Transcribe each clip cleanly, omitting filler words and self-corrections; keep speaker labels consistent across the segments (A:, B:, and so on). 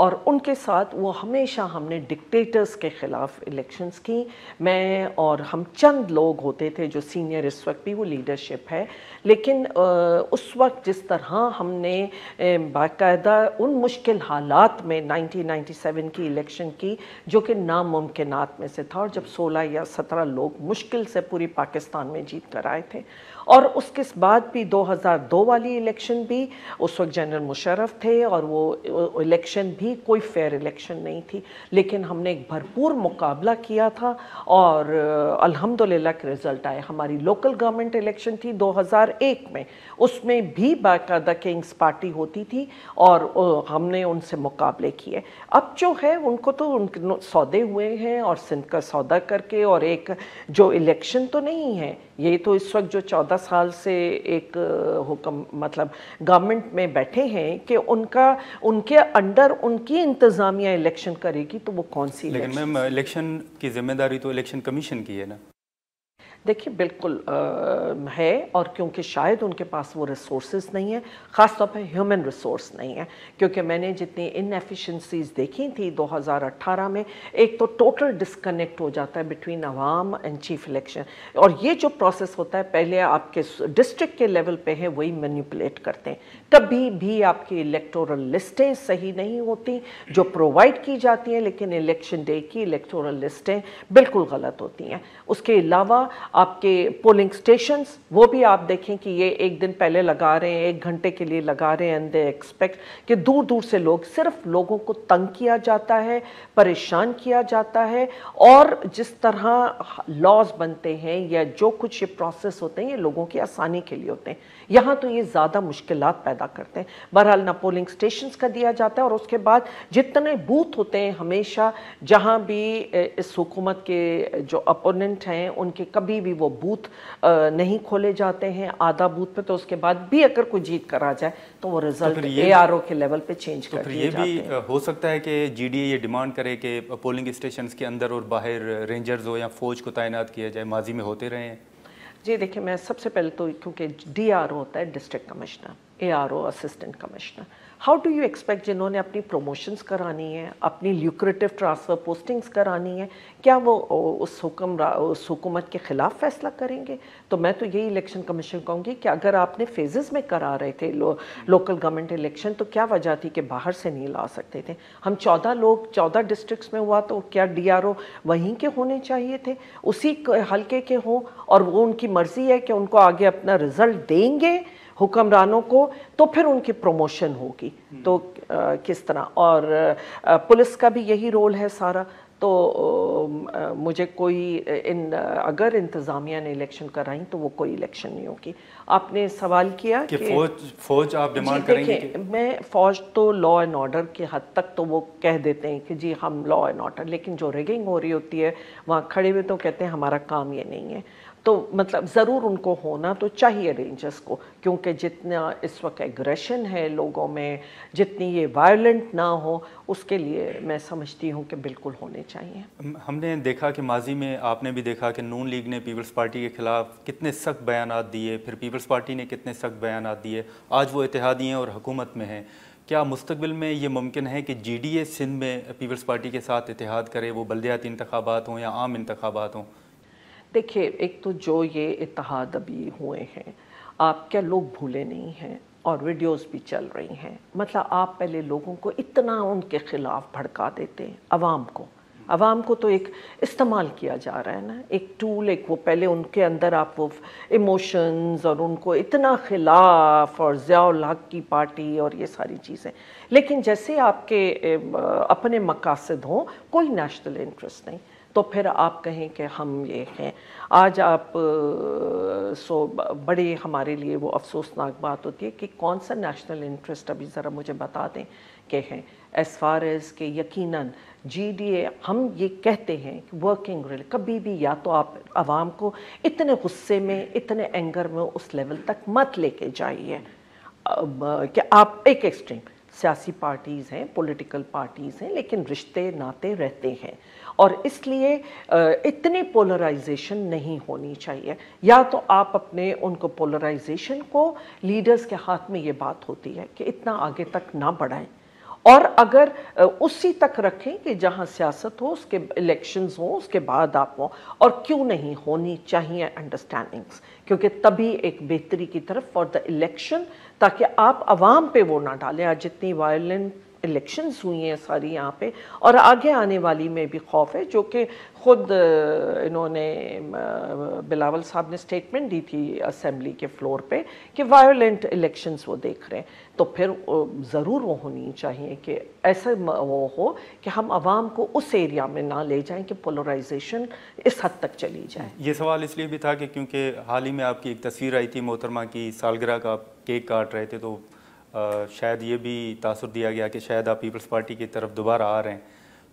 A: اور ان کے ساتھ وہ ہمیشہ ہم نے ڈکٹیٹرز کے خلاف الیکشنز کی. میں اور ہم چند لوگ ہوتے تھے جو سینئر اس وقت بھی وہ لیڈرشپ ہے, لیکن اس وقت جس طرح ہم نے باقاعدہ ان مشکل حالات میں 1997 کی الیکشن کی جو کہ ناممکنات میں سے تھا, اور جب 16 یا 17 لوگ مشکل سے پوری پاکستان میں جیت کر آئے تھے, اور اس کے بعد بھی 2002 والی الیکشن بھی اس وقت جنرل مشرف تھے اور وہ الیکشن بھی کوئی فیئر الیکشن نہیں تھی, لیکن ہم نے ایک بھرپور مقابلہ کیا تھا اور الحمدللہ کے رزلٹ آئے. ہماری لوکل گورنمنٹ الیکشن تھی 2001 میں, اس میں بھی باقاعدہ کنگز پارٹی ہوتی تھی اور ہم نے ان سے مقابلے کیے. اب جو ہے ان کو تو ان کے سودے ہوئے ہیں اور سندھ کا سودا کر کے, اور ایک جو الیکشن تو نہیں ہے یہ تو اس وقت جو 14 سال سے ایک حکم مطلب گورنمنٹ میں بیٹھے ہیں کہ ان کے انڈر ان کی انتظامیہ الیکشن کرے گی, تو وہ کون سی الیکشن؟
B: لیکن میم الیکشن کی ذمہ داری تو الیکشن کمیشن کی ہے نا.
A: دیکھیے بالکل ہے, اور کیونکہ شاید ان کے پاس وہ ریسورسز نہیں ہیں, خاص طور پہ ہیومن ریسورس نہیں ہے, کیونکہ میں نے جتنی ان ایفیشنسیز دیکھی تھی 2018 میں, ایک تو ٹوٹل ڈسکنیکٹ ہو جاتا ہے بٹوین عوام اینڈ چیف الیکشن, اور یہ جو پروسیس ہوتا ہے پہلے آپ کے ڈسٹرکٹ کے لیول پہ ہے وہی مینیپولیٹ کرتے ہیں, کبھی بھی آپ کی الیکٹورل لسٹیں صحیح نہیں ہوتی جو پرووائڈ کی جاتی ہیں, لیکن الیکشن ڈے کی الیکٹورل لسٹیں بالکل غلط ہوتی ہیں. اس کے علاوہ آپ کے پولنگ سٹیشنز وہ بھی آپ دیکھیں کہ یہ ایک دن پہلے لگا رہے ہیں, 1 گھنٹے کے لیے لگا رہے ہیں, اینڈ دے ایکسپیکٹ کہ دور دور سے لوگ, صرف لوگوں کو تنگ کیا جاتا ہے, پریشان کیا جاتا ہے, اور جس طرح لاز بنتے ہیں یا جو کچھ یہ پروسیس ہوتے ہیں یہ لوگوں کی آسانی کے لیے ہوتے ہیں, یہاں تو یہ زیادہ مشکلات پیدا کرتے ہیں. بہرحال نہ پولنگ سٹیشنز کا دیا جاتا ہے, اور اس کے بعد جتنے بوتھ ہوتے ہیں ہمیشہ جہاں بھی اس حکومت کے جو اپوننٹ ہیں ان کے کبھی بھی وہ بوتھ نہیں کھولے جاتے ہیں آدھا بوتھ پہ, تو اس کے بعد بھی اگر کوئی جیت کرا جائے تو وہ رزلٹ ARO کے لیول پہ چینج کر دیے جاتے ہیں.
B: یہ بھی ہو سکتا ہے کہ GDA یہ ڈیمانڈ کرے کہ پولنگ اسٹیشنز کے اندر اور باہر رینجرز ہو یا فوج کو تعینات کیا جائے, ماضی میں ہوتے رہے ہیں.
A: جی دیکھیں, میں سب سے پہلے تو کیونکہ DRO ہوتا ہے district commissioner, ARO assistant commissioner, how do you expect جنہوں نے اپنی پروموشنز کرانی ہیں, اپنی لیوکریٹو ٹرانسفر پوسٹنگز کرانی ہیں, کیا وہ اس حکومت کے خلاف فیصلہ کریں گے؟ تو میں تو یہی الیکشن کمیشن کہوں گی کہ اگر آپ نے فیزز میں کرا رہے تھے لوکل گورنمنٹ الیکشن, تو کیا وجہ تھی کہ باہر سے نہیں لا سکتے تھے؟ ہم 14 لوگ 14 ڈسٹرکٹس میں ہوا, تو کیا DRO وہیں کے ہونے چاہیے تھے, اسی حلقے کے ہوں, اور وہ ان کی مرضی ہے کہ ان کو آگے اپنا رزلٹ دیں گے حکمرانوں کو, تو پھر ان کی پروموشن ہوگی. تو کس طرح, اور پولیس کا بھی یہی رول ہے سارا. تو مجھے کوئی اگر انتظامیہ نے الیکشن کرائیں تو وہ کوئی الیکشن نہیں ہوگی. آپ نے سوال کیا
B: کہ فوج آپ ڈیمانڈ کریں گے؟
A: میں فوج تو لا اینڈ آرڈر کے حد تک تو وہ کہہ دیتے ہیں کہ جی ہم لا اینڈ آرڈر, لیکن جو ریگنگ ہو رہی ہوتی ہے وہاں کھڑے ہوئے تو کہتے ہیں ہمارا کام یہ نہیں ہے. تو مطلب ضرور ان کو ہونا تو چاہیے رینجرز کو, کیونکہ جتنا اس وقت ایگریشن ہے لوگوں میں, جتنی یہ وائلنٹ نہ ہو, اس کے لیے میں سمجھتی ہوں کہ بالکل ہونے چاہیے.
B: ہم نے دیکھا کہ ماضی میں آپ نے بھی دیکھا کہ نون لیگ نے پیپلز پارٹی کے خلاف کتنے سخت بیانات دیے, پھر پیپلز پارٹی نے کتنے سخت بیانات دیے, آج وہ اتحادی ہیں اور حکومت میں ہیں. کیا مستقبل میں یہ ممکن ہے کہ GDA سندھ میں پیپلز پارٹی کے ساتھ اتحاد کرے, وہ بلدیاتی انتخابات ہوں یا عام انتخابات ہوں؟
A: دیکھیے, ایک تو جو یہ اتحاد ابھی ہوئے ہیں, آپ کیا لوگ بھولے نہیں ہیں, اور ویڈیوز بھی چل رہی ہیں, مطلب آپ پہلے لوگوں کو اتنا ان کے خلاف بھڑکا دیتے ہیں, عوام کو تو ایک استعمال کیا جا رہا ہے نا, ایک ٹول, ایک وہ پہلے ان کے اندر آپ وہ ایموشنز اور ان کو اتنا خلاف, اور ضیاء الحق کی پارٹی اور یہ ساری چیزیں, لیکن جیسے آپ کے اپنے مقاصد ہوں, کوئی نیشنل انٹرسٹ نہیں, تو پھر آپ کہیں کہ ہم یہ ہیں. آج آپ بڑے ہمارے لیے وہ افسوسناک بات ہوتی ہے کہ کون سا نیشنل انٹرسٹ, ابھی ذرا مجھے بتا دیں کہ ہیں, ایز فار ایز کہ یقیناً GDA ہم یہ کہتے ہیں کہ ورکنگ کبھی بھی, یا تو آپ عوام کو اتنے غصے میں, اتنے اینگر میں اس لیول تک مت لے کے جائیے کہ آپ ایک ایکسٹریم. سیاسی پارٹیز ہیں, پولیٹیکل پارٹیز ہیں, لیکن رشتے ناتے رہتے ہیں, اور اس لیے اتنی پولرائزیشن نہیں ہونی چاہیے. یا تو آپ اپنے ان کو پولرائزیشن کو, لیڈرز کے ہاتھ میں یہ بات ہوتی ہے کہ اتنا آگے تک نہ بڑھائیں, اور اگر اسی تک رکھیں کہ جہاں سیاست ہو اس کے الیکشنز ہوں اس کے بعد آپ ہوں، اور کیوں نہیں ہونی چاہیے انڈرسٹینڈنگز، کیونکہ تبھی ایک بہتری کی طرف فار دا الیکشن، تاکہ آپ عوام پہ وہ نہ ڈالیں۔ آج جتنی وائلنٹ الیکشنز ہوئی ہیں ساری یہاں پہ، اور آگے آنے والی میں بھی خوف ہے، جو کہ خود انہوں نے بلاول صاحب نے سٹیٹمنٹ دی تھی اسمبلی کے فلور پہ کہ وائلنٹ الیکشنز وہ دیکھ رہے ہیں، تو پھر ضرور وہ ہونی چاہیے کہ ایسا وہ ہو کہ ہم عوام کو اس ایریا میں نہ لے جائیں کہ پولرائزیشن اس حد تک چلی جائے۔
B: یہ سوال اس لیے بھی تھا کہ کیونکہ حال ہی میں آپ کی ایک تصویر آئی تھی محترمہ کی سالگرہ کا، آپ کیک کاٹ رہے تھے، تو شاید یہ بھی تاثر دیا گیا کہ شاید آپ پیپلز پارٹی کی طرف دوبارہ آ رہے ہیں۔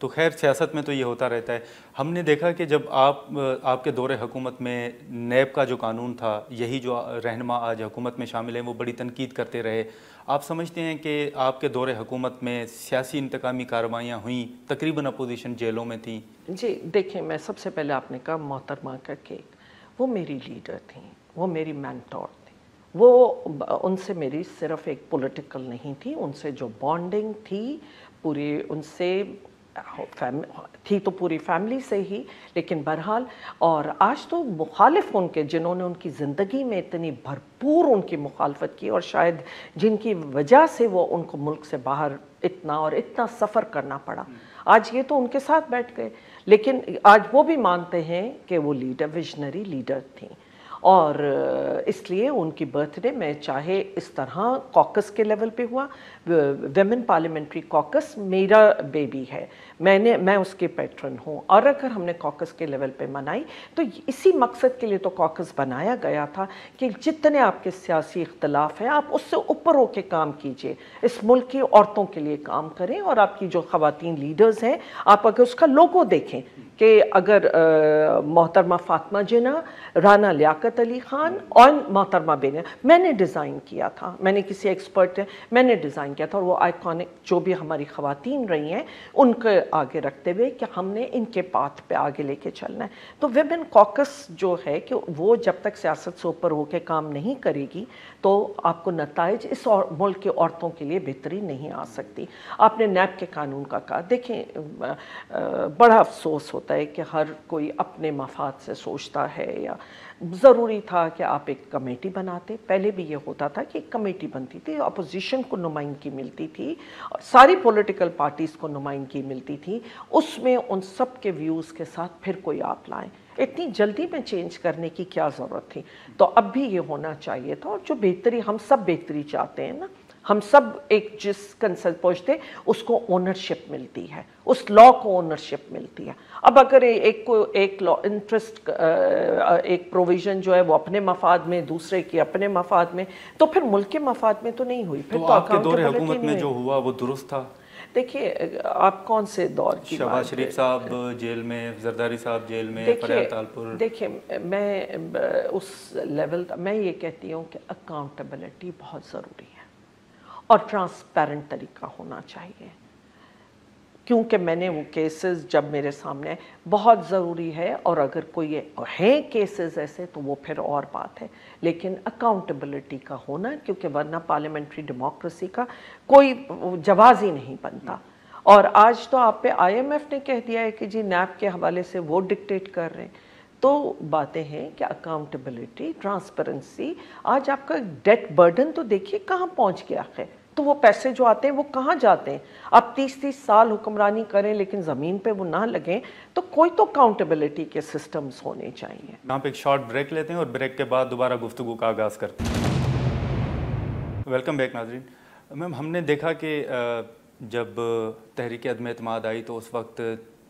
B: تو خیر سیاست میں تو یہ ہوتا رہتا ہے۔ ہم نے دیکھا کہ جب آپ کے دور حکومت میں نیب کا جو قانون تھا، یہی جو رہنما آج حکومت میں شامل ہیں وہ بڑی تنقید کرتے رہے۔ آپ سمجھتے ہیں کہ آپ کے دور حکومت میں سیاسی انتقامی کارروائیاں ہوئیں، تقریباً اپوزیشن جیلوں میں تھیں؟
A: جی دیکھیں، میں سب سے پہلے آپ نے کہا محترمہ کا کیک، وہ میری لیڈر تھیں، وہ میری مینٹور تھیں، وہ ان سے میری صرف ایک پولیٹیکل نہیں تھی، ان سے جو بانڈنگ تھی پوری ان سے تھی تو پوری فیملی سے ہی، لیکن بہرحال اور آج تو مخالف ان کے، جنہوں نے ان کی زندگی میں اتنی بھرپور ان کی مخالفت کی اور شاید جن کی وجہ سے وہ ان کو ملک سے باہر اتنا سفر کرنا پڑا، آج یہ تو ان کے ساتھ بیٹھ گئے، لیکن آج وہ بھی مانتے ہیں کہ وہ لیڈر، ویژنری لیڈر تھیں، اور اس لیے ان کی برتھ ڈے میں چاہے اس طرح کوکس کے لیول پہ ہوا، ویمن پارلیمنٹری کوکس میرا بیبی ہے، میں اس کے پیٹرن ہوں، اور اگر ہم نے کوکس کے لیول پہ منائی تو اسی مقصد کے لیے تو کوکس بنایا گیا تھا کہ جتنے آپ کے سیاسی اختلاف ہیں آپ اس سے اوپر ہو کے کام کیجئے، اس ملک کی عورتوں کے لیے کام کریں، اور آپ کی جو خواتین لیڈرز ہیں آپ اگر اس کا لوگو دیکھیں کہ اگر محترمہ فاطمہ جناح، رانا لیاقت علی خان اور محترمہ بینظیر، میں نے ڈیزائن کیا تھا، میں نے کسی ایکسپرٹ میں نے ڈیزائن کیا تھا، اور وہ آئیکونک جو بھی ہماری خواتین رہی ہیں ان کے آگے رکھتے ہوئے کہ ہم نے ان کے پاتھ پہ آگے لے کے چلنا ہے۔ تو ویمن کوکس جو ہے کہ وہ جب تک سیاست سے اوپر ہو کے کام نہیں کرے گی تو آپ کو نتائج اس ملک کے عورتوں کے لیے بہتری نہیں آ سکتی۔ آپ نے نیب کے قانون کا کہا، دیکھیں بڑا افسوس ہوتا ہے کہ ہر کوئی اپنے مفاد سے سوچتا ہے، یا ضروری تھا کہ آپ ایک کمیٹی بناتے، پہلے بھی یہ ہوتا تھا کہ ایک کمیٹی بنتی تھی، اپوزیشن کو نمائندگی ملتی تھی، ساری پولیٹیکل پارٹیز کو نمائندگی ملتی تھی، اس میں ان سب کے ویوز کے ساتھ پھر کوئی آپ لائیں، اتنی جلدی میں چینج کرنے کی کیا ضرورت تھی؟ تو اب بھی یہ ہونا چاہیے تھا، اور جو بہتری ہم سب بہتری چاہتے ہیں نا، ہم سب ایک جس کنسرٹ پہنچتے اس کو اونرشپ ملتی ہے، اس لا کو اونرشپ ملتی ہے۔ اب اگر ایک لا انٹرسٹ ایک پروویژن جو ہے وہ اپنے مفاد میں، دوسرے کی اپنے مفاد میں، تو پھر ملک کے مفاد میں تو نہیں ہوئی، پھر
B: تو آپ کے دور حکومت میں جو ہوا وہ درست تھا؟
A: دیکھیے آپ کون سے دور کی بات،
B: شہباز شریف صاحب جیل میں، زرداری صاحب جیل میں، فریال تالپور،
A: دیکھیں میں اس لیول میں یہ کہتی ہوں کہ اکاؤنٹیبلٹی بہت ضروری ہے اور ٹرانسپیرنٹ طریقہ ہونا چاہیے، کیونکہ میں نے وہ کیسز جب میرے سامنے بہت ضروری ہے، اور اگر کوئی ہیں کیسز ایسے تو وہ پھر اور بات ہے، لیکن اکاؤنٹیبلٹی کا ہونا، کیونکہ ورنہ پارلیمنٹری ڈیموکریسی کا کوئی جواز ہی نہیں بنتا۔ اور آج تو آپ پہ آئی ایم ایف نے کہہ دیا ہے کہ جی نیب کے حوالے سے وہ ڈکٹیٹ کر رہے ہیں، تو باتیں ہیں کہ اکاؤنٹیبلٹی، ٹرانسپیرنسی، آج آپ کا ڈیٹ برڈن تو دیکھیے کہاں پہنچ گیا ہے، تو وہ پیسے جو آتے ہیں وہ کہاں جاتے ہیں؟ آپ 30 سال حکمرانی کریں لیکن زمین پہ وہ نہ لگیں، تو کوئی تو اکاؤنٹیبلٹی کے سسٹمز ہونے چاہیے۔
B: یہاں پہ ایک شارٹ بریک لیتے ہیں اور بریک کے بعد دوبارہ گفتگو کا آغاز کرتے ہیں۔ ویلکم بیک ناظرین۔ میم ہم نے دیکھا کہ جب تحریک عدم اعتماد آئی تو اس وقت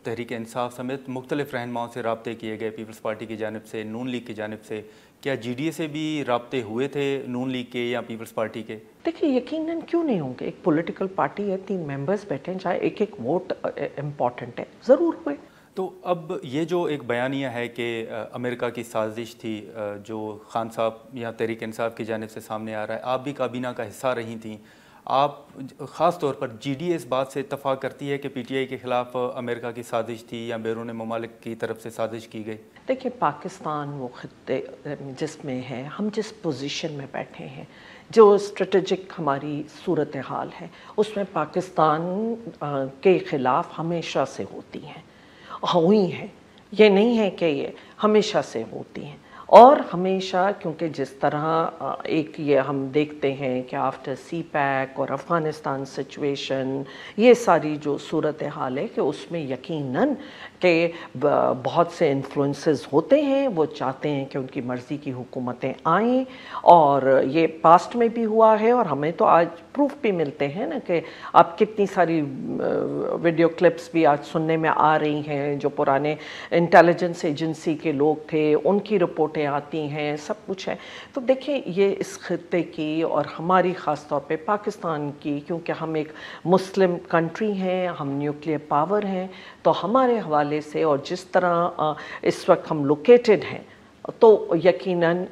B: تحریک انصاف سمیت مختلف رہنماؤں سے رابطے کیے گئے، پیپلز پارٹی کی جانب سے، نون لیگ کی جانب سے، کیا جی ڈی اے سے بھی رابطے ہوئے تھے نون لیگ کے یا پیپلز پارٹی کے؟
A: دیکھیے یقیناً کیوں نہیں ہوں گے، ایک پولیٹیکل پارٹی ہے، 3 ممبرز بیٹھے ہیں، چاہے ایک ووٹ امپورٹنٹ ہے، ضرور ہوئے۔
B: تو اب یہ جو ایک بیانیہ ہے کہ امریکہ کی سازش تھی جو خان صاحب یا تحریک انصاف کی جانب سے سامنے آ رہا ہے، آپ بھی کابینہ کا حصہ رہی تھیں، آپ خاص طور پر جی ڈی اے اس بات سے اتفاق کرتی ہے کہ پی ٹی آئی کے خلاف امریکہ کی سازش تھی یا بیرون ممالک کی طرف سے سازش کی گئی؟
A: دیکھیں پاکستان وہ خطے جس میں ہے، ہم جس پوزیشن میں بیٹھے ہیں، جو اسٹریٹجک ہماری صورتحال ہے، اس میں پاکستان کے خلاف ہمیشہ سے ہوتی ہیں، ہوئی ہیں، یہ نہیں ہے کہ یہ ہمیشہ سے ہوتی ہیں، اور ہمیشہ کیونکہ جس طرح ایک یہ ہم دیکھتے ہیں کہ آفٹر سی پیک اور افغانستان سچویشن، یہ ساری جو صورتحال ہے کہ اس میں یقیناً کہ بہت سے انفلوئنسز ہوتے ہیں، وہ چاہتے ہیں کہ ان کی مرضی کی حکومتیں آئیں، اور یہ پاسٹ میں بھی ہوا ہے، اور ہمیں تو آج پروف بھی ملتے ہیں نا کہ اب کتنی ساری ویڈیو کلپس بھی آج سننے میں آ رہی ہیں، جو پرانے انٹیلیجنس ایجنسی کے لوگ تھے ان کی رپورٹیں آتی ہیں، سب کچھ ہے۔ تو دیکھیں یہ اس خطے کی اور ہماری خاص طور پہ پاکستان کی، کیونکہ ہم ایک مسلم کنٹری ہیں، ہم نیوکلیئر پاور ہیں، تو ہمارے حوالے سے اور جس طرح اس وقت ہم لوکیٹڈ ہیں تو یقیناً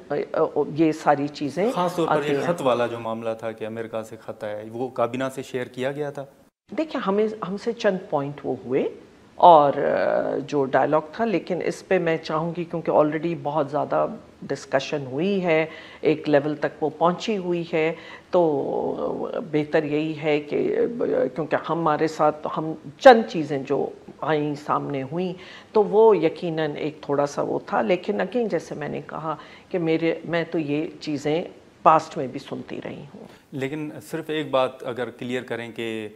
A: یہ ساری چیزیں
B: خاص طور پر
A: آتی
B: یہ
A: ہیں۔
B: خط والا جو معاملہ تھا کہ امریکہ سے خط آیا، وہ کابینہ سے شیئر کیا گیا تھا؟
A: دیکھیں ہم سے چند پوائنٹ وہ ہوئے اور جو ڈائلاگ تھا، لیکن اس پہ میں چاہوں گی کیونکہ آلریڈی بہت زیادہ ڈسکشن ہوئی ہے، ایک لیول تک وہ پہنچی ہوئی ہے، تو بہتر یہی ہے کہ کیونکہ ہمارے ساتھ ہم چند چیزیں جو آئیں سامنے ہوئیں تو وہ یقیناً ایک تھوڑا سا وہ تھا، لیکن اگین جیسے میں نے کہا کہ میں تو یہ چیزیں پاسٹ میں بھی سنتی رہی ہوں۔
B: لیکن صرف ایک بات اگر کلیئر کریں کہ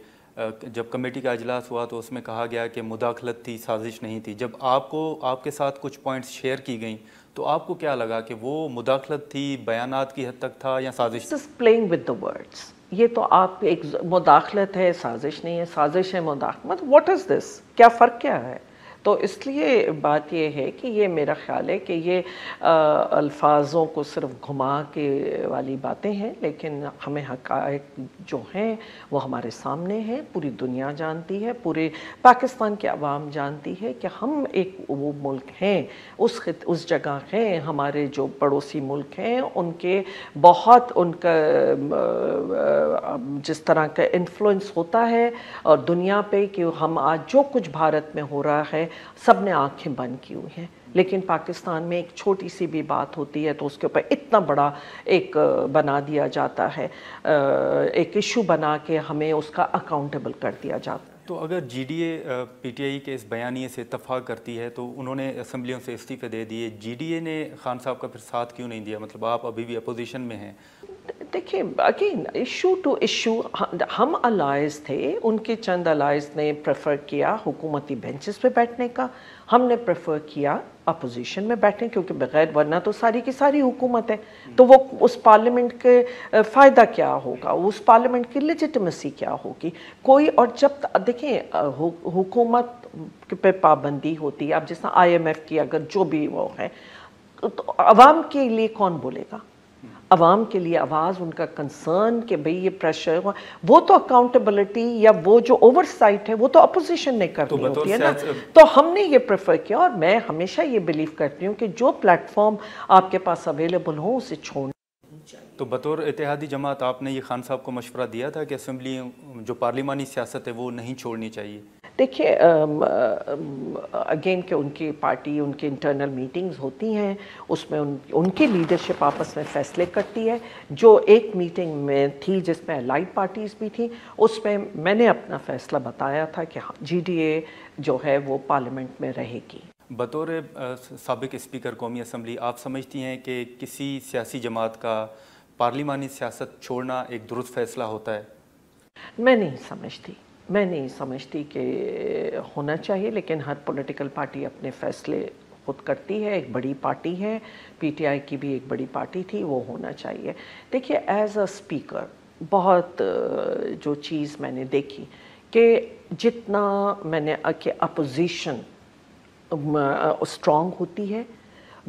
B: جب کمیٹی کا اجلاس ہوا تو اس میں کہا گیا کہ مداخلت تھی، سازش نہیں تھی۔ جب آپ کے ساتھ کچھ پوائنٹس شیئر کی گئیں تو آپ کو کیا لگا کہ وہ مداخلت تھی، بیانات کی حد تک تھا یا سازش تھی؟
A: پلینگ ود دا ورڈس، یہ تو آپ ایک مداخلت ہے، سازش نہیں ہے، سازش ہے مداخلت، واٹ از دس، کیا فرق کیا ہے؟ تو اس لیے بات یہ ہے کہ یہ میرا خیال ہے کہ یہ الفاظوں کو صرف گھما کے والی باتیں ہیں، لیکن ہمیں حقائق جو ہیں وہ ہمارے سامنے ہیں، پوری دنیا جانتی ہے، پورے پاکستان کی عوام جانتی ہے کہ ہم ایک وہ ملک ہیں، اس جگہ ہیں، ہمارے جو پڑوسی ملک ہیں ان کے بہت ان کا جس طرح کا انفلوئنس ہوتا ہے اور دنیا پہ کہ ہم آج جو کچھ بھارت میں ہو رہا ہے سب نے آنکھیں بند کی ہوئی ہیں، لیکن پاکستان میں ایک چھوٹی سی بھی بات ہوتی ہے تو اس کے اوپر اتنا بڑا ایک بنا دیا جاتا ہے، ایک ایشو بنا کے ہمیں اس کا اکاؤنٹیبل کر دیا جاتا ہے۔
B: تو اگر G D A P T I کے اس بیانیے سے اتفاق کرتی ہے تو انہوں نے اسمبلیوں سے استعفے دے دیے، جی ڈی اے نے خان صاحب کا پھر ساتھ کیوں نہیں دیا؟ مطلب آپ ابھی بھی اپوزیشن میں ہیں۔
A: دیکھیں اگین ایشو ٹو ایشو، ہم الائز تھے، ان کے چند الائز نے پریفر کیا حکومتی بینچز پہ بیٹھنے کا، ہم نے پریفر کیا اپوزیشن میں بیٹھیں، کیونکہ بغیر ورنہ تو ساری کی ساری حکومت ہے، تو وہ اس پارلیمنٹ کے فائدہ کیا ہوگا، اس پارلیمنٹ کی لیجٹمیسی کیا ہوگی کوئی؟ اور جب دیکھیں حکومت پہ پابندی ہوتی ہے، اب جس طرح آئی ایم ایف کی اگر جو بھی وہ ہے تو عوام کے لیے کون بولے گا؟ عوام کے لیے آواز، ان کا کنسرن کہ بھئی یہ پریشر، وہ تو اکاؤنٹیبلٹی یا وہ جو اوور سائٹ ہے وہ تو اپوزیشن نے کرنی ہوتی ہے نا، تو ہم نے یہ پریفر کیا، اور میں ہمیشہ یہ بلیو کرتی ہوں کہ جو پلیٹ فارم آپ کے پاس اویلیبل ہو اسے چھوڑنا۔
B: تو بطور اتحادی جماعت آپ نے یہ خان صاحب کو مشورہ دیا تھا کہ اسمبلی جو پارلیمانی سیاست ہے وہ نہیں چھوڑنی چاہیے؟
A: دیکھیے اگین کہ ان کی پارٹی، ان کی انٹرنل میٹنگز ہوتی ہیں، اس میں ان کی لیڈرشپ آپس میں فیصلے کرتی ہے۔ جو ایک میٹنگ میں تھی جس میں الائڈ پارٹیز بھی تھیں، اس میں میں نے اپنا فیصلہ بتایا تھا کہ جی ڈی اے جو ہے وہ پارلیمنٹ میں رہے گی۔
B: بطور سابق اسپیکر قومی اسمبلی، آپ سمجھتی ہیں کہ کسی سیاسی جماعت کا پارلیمانی سیاست چھوڑنا ایک درست فیصلہ ہوتا ہے؟
A: میں نہیں سمجھتی کہ ہونا چاہیے، لیکن ہر پولیٹیکل پارٹی اپنے فیصلے خود کرتی ہے، ایک بڑی پارٹی ہے، پی ٹی آئی کی بھی ایک بڑی پارٹی تھی، وہ ہونا چاہیے۔ دیکھیے ایز اے اسپیکر بہت جو چیز میں نے دیکھی کہ جتنا میں نے کہ اپوزیشن اسٹرانگ ہوتی ہے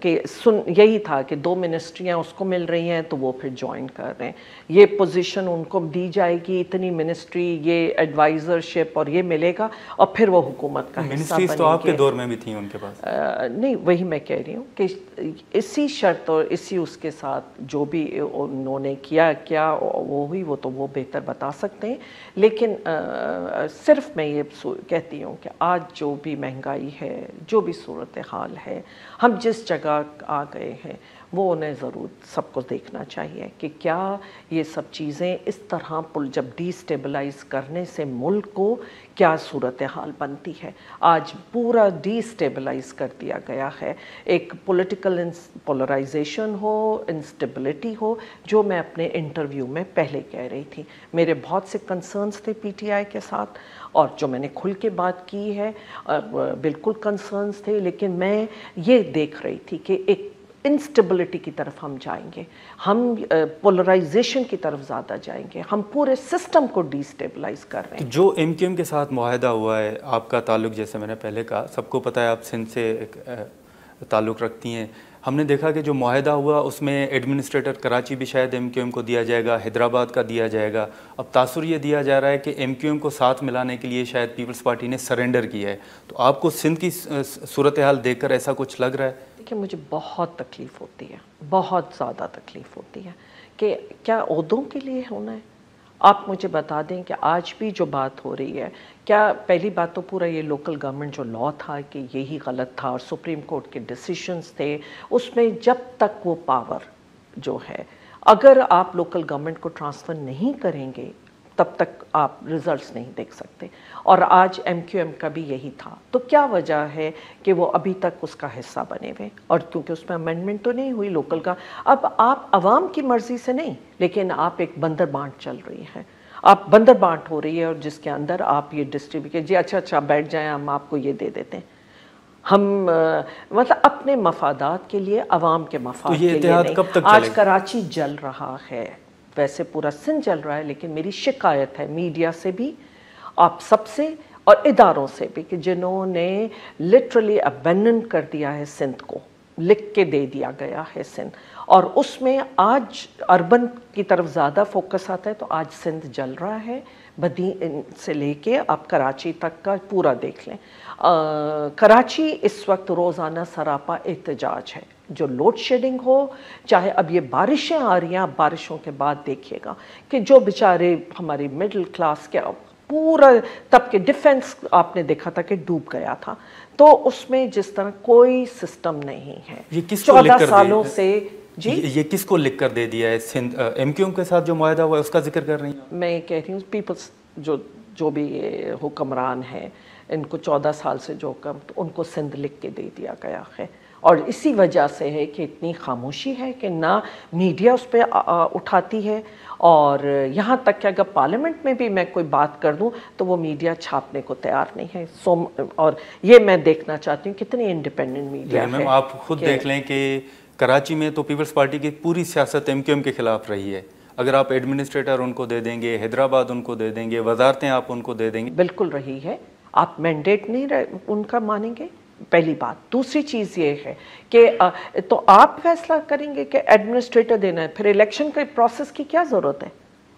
A: کہ یہی تھا کہ 2 منسٹریاں اس کو مل رہی ہیں تو وہ پھر جوائن کر رہے ہیں، یہ پوزیشن ان کو دی جائے گی، اتنی منسٹری، یہ ایڈوائزرشپ اور یہ ملے گا، اور پھر وہ حکومت کا حصہ بنیں گے۔
B: منسٹریز تو آپ کے دور میں بھی تھیں ان کے پاس؟
A: نہیں، وہی میں کہہ رہی ہوں کہ اسی شرط اور اسی اس کے ساتھ جو بھی انہوں نے کیا وہ ہوئی، وہ تو وہ بہتر بتا سکتے ہیں، لیکن صرف میں یہ کہتی ہوں کہ آج جو بھی مہنگائی ہے، جو بھی صورتحال ہے، ہم جس جگہ آ گئے ہیں، وہ انہیں ضرور سب کو دیکھنا چاہیے کہ کیا یہ سب چیزیں اس طرح جب ڈی اسٹیبلائز کرنے سے ملک کو کیا صورتحال بنتی ہے۔ آج پورا ڈی اسٹیبلائز کر دیا گیا ہے، ایک پولیٹیکل پولرائزیشن ہو، انسٹیبلٹی ہو، جو میں اپنے انٹرویو میں پہلے کہہ رہی تھی۔ میرے بہت سے کنسرنز تھے پی ٹی آئی کے ساتھ، اور جو میں نے کھل کے بات کی ہے، بالکل کنسرنز تھے، لیکن میں یہ دیکھ رہی تھی کہ ایک انسٹیبلٹی کی طرف ہم جائیں گے، ہم پولرائزیشن کی طرف زیادہ جائیں گے، ہم پورے سسٹم کو ڈی اسٹیبلائز کر رہے ہیں۔
B: جو ایم کیو ایم کے ساتھ معاہدہ ہوا ہے، آپ کا تعلق، جیسے میں نے پہلے کہا، سب کو پتہ ہے آپ سندھ سے ایک تعلق رکھتی ہیں، ہم نے دیکھا کہ جو معاہدہ ہوا اس میں ایڈمنسٹریٹر کراچی بھی شاید ایم کیو ایم کو دیا جائے گا، حیدرآباد کا دیا جائے گا۔ اب تاثر یہ دیا جا رہا ہے کہ ایم کیو ایم کو ساتھ ملانے کے لیے شاید پیپلز پارٹی نے سرنڈر کیا ہے، تو آپ کو سندھ کی صورتحال دیکھ کر ایسا کچھ لگ رہا ہے؟
A: دیکھیں، مجھے بہت تکلیف ہوتی ہے، بہت زیادہ تکلیف ہوتی ہے کہ کیا عہدوں کے لیے ہونا ہے؟ آپ مجھے بتا دیں کہ آج بھی جو بات ہو رہی ہے، کیا پہلی بات تو پورا یہ لوکل گورنمنٹ جو لا تھا کہ یہی غلط تھا، اور سپریم کورٹ کے ڈیسیشنز تھے، اس میں جب تک وہ پاور جو ہے، اگر آپ لوکل گورنمنٹ کو ٹرانسفر نہیں کریں گے تب تک آپ ریزلٹس نہیں دیکھ سکتے، اور آج ایم کیو ایم کا بھی یہی تھا۔ تو کیا وجہ ہے کہ وہ ابھی تک اس کا حصہ بنے ہوئے؟ اور کیونکہ اس میں امینڈمنٹ تو نہیں ہوئی لوکل کا، اب آپ عوام کی مرضی سے نہیں، لیکن آپ ایک بندر بانٹ چل رہی ہے، آپ بندر بانٹ ہو رہی ہے، اور جس کے اندر آپ یہ ڈسٹریبیوٹ، جی اچھا بیٹھ جائیں، ہم آپ کو یہ دے دیتے ہیں، ہم مطلب اپنے مفادات کے لیے، عوام کے مفاد کے لیے نہیں۔ آج کراچی جل رہا ہے، ویسے پورا سندھ جل رہا ہے، لیکن میری شکایت ہے میڈیا سے بھی، آپ سب سے، اور اداروں سے بھی، کہ جنہوں نے لٹرلی ابینڈن کر دیا ہے سندھ کو، لکھ کے دے دیا گیا ہے سندھ، اور اس میں آج اربن کی طرف زیادہ فوکس آتا ہے، تو آج سندھ جل رہا ہے، بدین سے لے کے آپ کراچی تک کا پورا دیکھ لیں۔ کراچی اس وقت روزانہ سراپا احتجاج ہے، جو لوڈ شیڈنگ ہو، چاہے اب یہ بارشیں آ رہی ہیں، اب بارشوں کے بعد دیکھیے گا کہ جو بیچارے ہماری مڈل کلاس کے پورا طبقے، ڈیفنس آپ نے دیکھا تھا کہ ڈوب گیا تھا، تو اس میں جس طرح کوئی سسٹم نہیں ہے۔
B: یہ کس کو لکھ
A: 14 سالوں سے، جی
B: یہ کس کو لکھ کر دے دیا ہے؟ سندھ ایم کیو ایم کے ساتھ جو معاہدہ ہوا ہے اس کا ذکر کر رہی ہیں؟
A: میں کہہ رہی ہوں پیپلز جو بھی حکمران ہیں، ان کو 14 سال سے جو حکم، ان کو سندھ لکھ کے دے دیا گیا ہے، اور اسی وجہ سے ہے کہ اتنی خاموشی ہے کہ نہ میڈیا اس پہ اٹھاتی ہے، اور یہاں تک کہ اگر پارلیمنٹ میں بھی میں کوئی بات کر دوں تو وہ میڈیا چھاپنے کو تیار نہیں ہے۔ اور یہ میں دیکھنا چاہتی ہوں کتنی انڈیپینڈنٹ میڈیا ہے۔
B: میم آپ خود دیکھ لیں کہ کراچی میں تو پیپلز پارٹی کی پوری سیاست ایم کیو ایم کے خلاف رہی ہے، اگر آپ ایڈمنسٹریٹر ان کو دے دیں گے، حیدرآباد ان کو دے دیں گے، وزارتیں آپ ان کو دے دیں گے،
A: بالکل رہی ہے، آپ مینڈیٹ نہیں ان کا مانیں گے، پہلی بات۔ دوسری چیز یہ ہے کہ تو آپ فیصلہ کریں گے کہ ایڈمنسٹریٹر دینا ہے، پھر الیکشن کے پروسیس کی کیا ضرورت ہے؟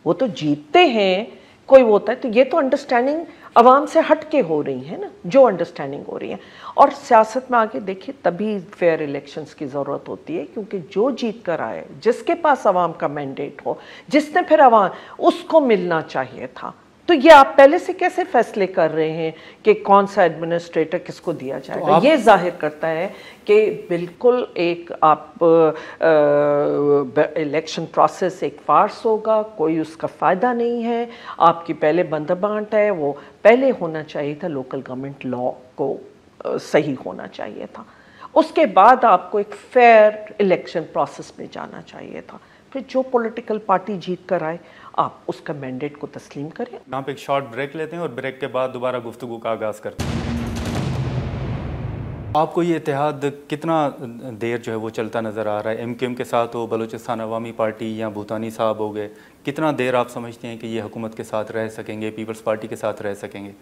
A: وہ تو جیتتے ہیں، کوئی وہ ہوتا ہے، تو یہ تو انڈرسٹینڈنگ عوام سے ہٹ کے ہو رہی ہے نا، جو انڈرسٹینڈنگ ہو رہی ہے۔ اور سیاست میں آگے دیکھیں، تبھی فیئر الیکشنز کی ضرورت ہوتی ہے، کیونکہ جو جیت کر آئے، جس کے پاس عوام کا مینڈیٹ ہو، جس نے پھر عوام، اس کو ملنا چاہیے تھا۔ تو یہ آپ پہلے سے کیسے فیصلے کر رہے ہیں کہ کون سا ایڈمنسٹریٹر کس کو دیا جائے گا؟ یہ ظاہر کرتا ہے کہ بالکل ایک آپ الیکشن پروسیس ایک فارس ہوگا، کوئی اس کا فائدہ نہیں ہے، آپ کی پہلے بندہ بانٹ ہے، وہ پہلے ہونا چاہیے تھا، لوکل گورنمنٹ لا کو صحیح ہونا چاہیے تھا، اس کے بعد آپ کو ایک فیئر الیکشن پروسیس میں جانا چاہیے تھا، پھر جو پولیٹیکل پارٹی جیت کر آئے آپ اس کا مینڈیٹ کو تسلیم کریں۔
B: یہاں پہ ایک شارٹ بریک لیتے ہیں اور بریک کے بعد دوبارہ گفتگو کا آغاز کرتے ہیں۔ آپ کو یہ اتحاد کتنا دیر جو ہے وہ چلتا نظر آ رہا ہے؟ ایم کیو ایم کے ساتھ ہو، بلوچستان عوامی پارٹی یا بھوتانی صاحب ہو گئے، کتنا دیر آپ سمجھتے ہیں کہ یہ حکومت کے ساتھ رہ سکیں گے، پیپلز پارٹی کے ساتھ رہ سکیں گے؟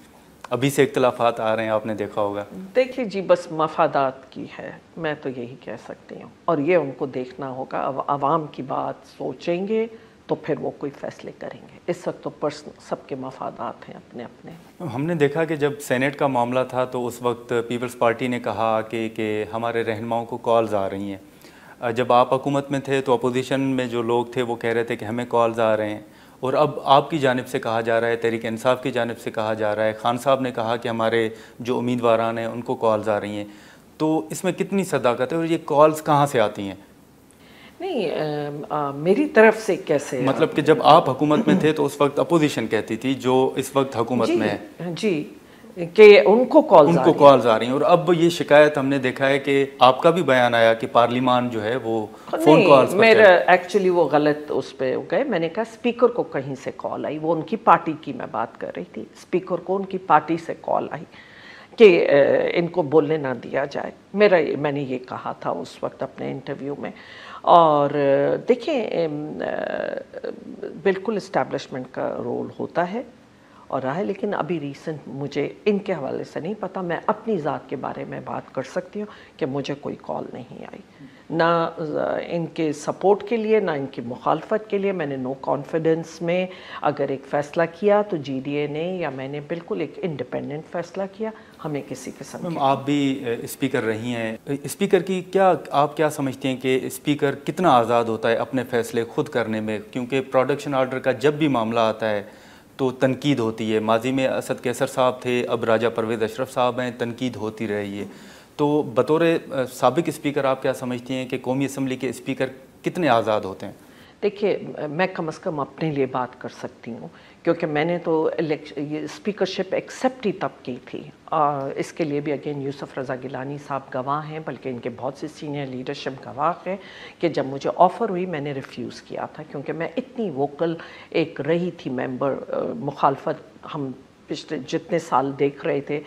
B: ابھی سے اختلافات آ رہے ہیں، آپ نے دیکھا ہوگا.
A: دیکھیے جی، بس مفادات کی ہے، میں تو یہی کہہ سکتی ہوں، اور یہ ان کو دیکھنا ہوگا. اب عوام کی بات سوچیں گے تو پھر وہ کوئی فیصلے کریں گے. اس وقت تو سب کے مفادات ہیں اپنے اپنے.
B: ہم نے دیکھا کہ جب سینیٹ کا معاملہ تھا تو اس وقت پیپلز پارٹی نے کہا کہ ہمارے رہنماؤں کو کالز آ رہی ہیں. جب آپ حکومت میں تھے تو اپوزیشن میں جو لوگ تھے وہ کہہ رہے تھے کہ ہمیں کالز آ رہے ہیں، اور اب آپ کی جانب سے کہا جا رہا ہے، تحریک انصاف کی جانب سے کہا جا رہا ہے، خان صاحب نے کہا کہ ہمارے جو امیدواران ہیں ان کو کالز آ رہی ہیں. تو اس میں کتنی صداقت ہے، اور یہ کالز کہاں سے آتی ہیں؟
A: نہیں، میری طرف سے کیسے،
B: مطلب کہ جب آپ حکومت میں تھے تو اس وقت اپوزیشن کہتی تھی، جو اس وقت حکومت میں ہے
A: جی کہ ان کو
B: کالز آ رہی ہیں. اور اب یہ شکایت ہم نے دیکھا ہے کہ آپ کا بھی بیان آیا کہ پارلیمان جو ہے وہ فون کالز پر
A: میرا ایکچولی وہ غلط اس پہ گئے. میں نے کہا اسپیکر کو کہیں سے کال آئی، وہ ان کی پارٹی کی میں بات کر رہی تھی. اسپیکر کو ان کی پارٹی سے کال آئی کہ ان کو بولنے نہ دیا جائے. میں نے یہ کہا تھا اس وقت اپنے انٹرویو میں. اور دیکھیں، بالکل اسٹیبلشمنٹ کا رول ہوتا ہے اور رہا ہے، لیکن ابھی ریسنٹ مجھے ان کے حوالے سے نہیں پتہ. میں اپنی ذات کے بارے میں بات کر سکتی ہوں کہ مجھے کوئی کال نہیں آئی، نہ ان کے سپورٹ کے لیے نہ ان کی مخالفت کے لیے. میں نے نو کانفیڈنس میں اگر ایک فیصلہ کیا تو جی ڈی اے نے یا میں نے بالکل ایک انڈیپینڈنٹ فیصلہ کیا. ہمیں کسی قسم کی،
B: آپ بھی اسپیکر رہی ہیں، اسپیکر کی آپ کیا سمجھتے ہیں کہ اسپیکر کتنا آزاد ہوتا ہے اپنے فیصلے خود کرنے میں؟ کیونکہ پروڈکشن آرڈر کا جب بھی معاملہ آتا ہے تو تنقید ہوتی ہے. ماضی میں اسد کیسر صاحب تھے، اب راجہ پرویز اشرف صاحب ہیں، تنقید ہوتی رہی ہے. تو بطور سابق اسپیکر آپ کیا سمجھتی ہیں کہ قومی اسمبلی کے اسپیکر کتنے آزاد ہوتے ہیں؟
A: دیکھیے، میں کم از کم اپنے لیے بات کر سکتی ہوں، کیونکہ میں نے تو یہ اسپیکرشپ ایکسیپٹ ہی تب کی تھی. اس کے لیے بھی اگین یوسف رضا گیلانی صاحب گواہ ہیں، بلکہ ان کے بہت سے سینئر لیڈرشپ گواہ ہیں کہ جب مجھے آفر ہوئی میں نے ریفیوز کیا تھا، کیونکہ میں اتنی ووکل ایک رہی تھی ممبر. مخالفت ہم پچھلے جتنے سال دیکھ رہے تھے،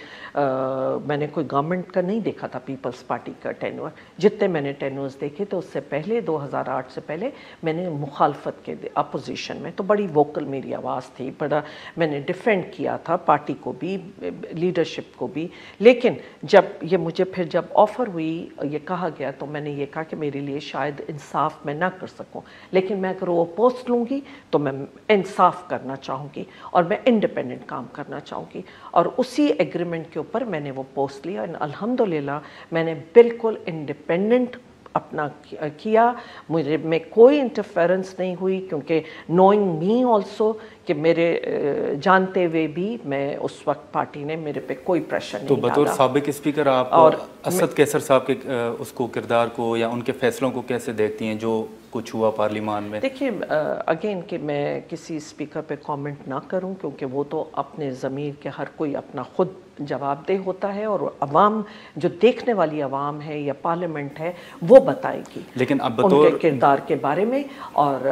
A: میں نے کوئی گورنمنٹ کا نہیں دیکھا تھا پیپلز پارٹی کا ٹینور. جتنے میں نے ٹینورز دیکھے تو اس سے پہلے 2008 سے پہلے میں نے مخالفت کے اپوزیشن میں تو بڑی ووکل میری آواز تھی، بڑا میں نے ڈیفینڈ کیا تھا پارٹی کو بھی، لیڈرشپ کو بھی. لیکن جب یہ مجھے پھر جب آفر ہوئی، یہ کہا گیا، تو میں نے یہ کہا کہ میرے لیے شاید انصاف میں نہ کر سکوں، لیکن میں اگر وہ پوسٹ لوں گی تو میں انصاف کرنا چاہوں گی اور میں انڈیپینڈنٹ کام کرنا چاہوں گی. اور اسی ایگریمنٹ کے اوپر میں نے وہ پوسٹ لیا. الحمدللہ میں نے بالکل انڈیپینڈنٹ اپنا کیا. مجھے میں کوئی انٹرفیرنس نہیں ہوئی، کیونکہ نوئنگ می آلسو کہ میرے جانتے ہوئے بھی میں اس وقت پارٹی نے میرے پہ کوئی پریشر نہیں ڈالا.
B: تو بطور سابق اسپیکر آپ اسد کیسر صاحب کے اس کو کردار کو یا ان کے فیصلوں کو کیسے دیکھتی ہیں جو کچھ ہوا پارلیمان میں؟
A: دیکھیے، اگین کہ میں کسی اسپیکر پہ کامنٹ نہ کروں، کیونکہ وہ تو اپنے ضمیر کے ہر کوئی اپنا خود جواب دہ ہوتا ہے، اور عوام جو دیکھنے والی عوام ہے یا پارلیمنٹ ہے وہ بتائے گی
B: لیکن اب
A: ان کے کردار کے بارے میں. اور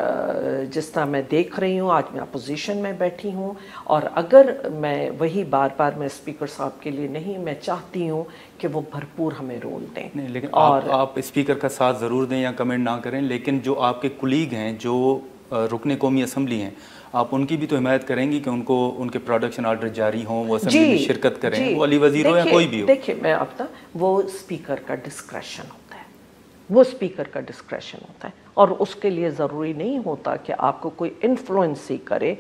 A: جس طرح میں دیکھ رہی ہوں، آج میں اپوزیشن میں بیٹھی ہوں، اور اگر میں وہی بار بار میں اسپیکر صاحب کے لیے نہیں، میں چاہتی ہوں کہ وہ بھرپور ہمیں رول دیں.
B: نہیں، لیکن آپ اسپیکر کا ساتھ ضرور دیں یا کمنٹ نہ کریں، لیکن جو آپ کے کولیگ ہیں جو رکن قومی اسمبلی ہیں، آپ ان کی بھی تو حمایت کریں گی کہ ان کے پروڈکشن آرڈر جاری ہوں، وہ اسمبلی میں شرکت کریں، وہ علی وزیر ہو یا کوئی بھی ہو.
A: دیکھیے، میں اپنا وہ اسپیکر کا ڈسکریشن ہوتا ہے، وہ اسپیکر کا ڈسکریشن ہوتا ہے، اور اس کے لیے ضروری نہیں ہوتا کہ آپ کو کوئی انفلوئنس ہی کرے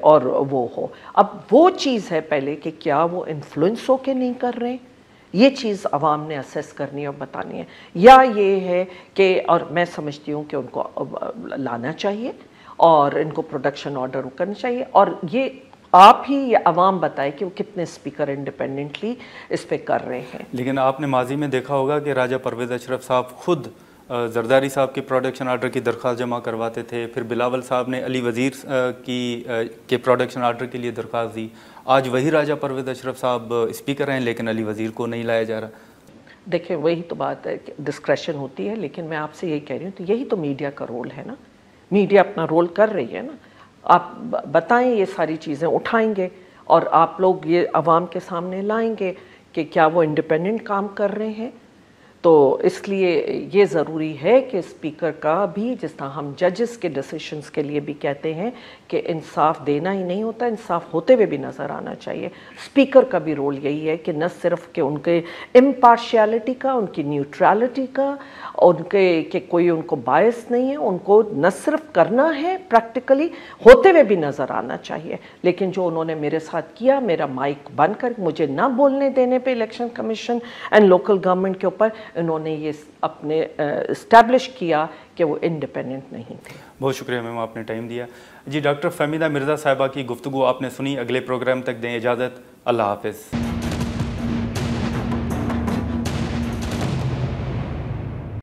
A: اور وہ ہو. اب وہ چیز ہے پہلے کہ کیا وہ انفلوئنس ہو کے نہیں کر رہے، یہ چیز عوام نے اسیس کرنی اور بتانی ہے، یا یہ ہے کہ، اور میں سمجھتی ہوں کہ ان کو لانا چاہیے اور ان کو پروڈکشن آرڈر کرنا چاہیے، اور یہ آپ ہی یا عوام بتائے کہ وہ کتنے اسپیکر انڈیپینڈنٹلی اس پہ کر رہے ہیں.
B: لیکن آپ نے ماضی میں دیکھا ہوگا کہ راجہ پرویز اشرف صاحب خود زرداری صاحب کی پروڈکشن آرڈر کی درخواست جمع کرواتے تھے، پھر بلاول صاحب نے علی وزیر کے پروڈکشن آرڈر کے لیے درخواست دی. آج وہی راجہ پرویز اشرف صاحب اسپیکر ہیں، لیکن علی وزیر کو نہیں لایا جا رہا.
A: دیکھیں، وہی تو بات ہے کہ ڈسکریشن ہوتی ہے، لیکن میں آپ سے یہی کہہ رہی ہوں، تو یہی تو میڈیا کا رول ہے نا. میڈیا اپنا رول کر رہی ہے نا. آپ بتائیں، یہ ساری چیزیں اٹھائیں گے اور آپ لوگ یہ عوام کے سامنے لائیں گے کہ کیا وہ انڈیپینڈنٹ کام کر رہے ہیں. تو تو اس لیے یہ ضروری ہے کہ اسپیکر کا بھی، جس طرح ہم ججز کے ڈیسیشنز کے لیے بھی کہتے ہیں کہ انصاف دینا ہی نہیں ہوتا، انصاف ہوتے ہوئے بھی نظر آنا چاہیے، اسپیکر کا بھی رول یہی ہے کہ نہ صرف کہ ان کے امپارشیلٹی کا، ان کی نیوٹرالٹی کا، ان کے کہ کوئی ان کو باعث نہیں ہے، ان کو نہ صرف کرنا ہے پریکٹیکلی، ہوتے ہوئے بھی نظر آنا چاہیے۔ لیکن جو انہوں نے میرے ساتھ کیا، میرا مائک بند کر مجھے نہ بولنے دینے پہ election commission and local government کے اوپر، انہوں نے یہ اپنے اسٹیبلش کیا کہ وہ انڈیپینڈنٹ نہیں تھے۔
B: بہت شکریہ میم، آپ نے ٹائم دیا۔ جی ڈاکٹر فہمیدہ مرزا صاحبہ کی گفتگو آپ نے سنی، اگلے پروگرام تک دیں اجازت، اللہ حافظ۔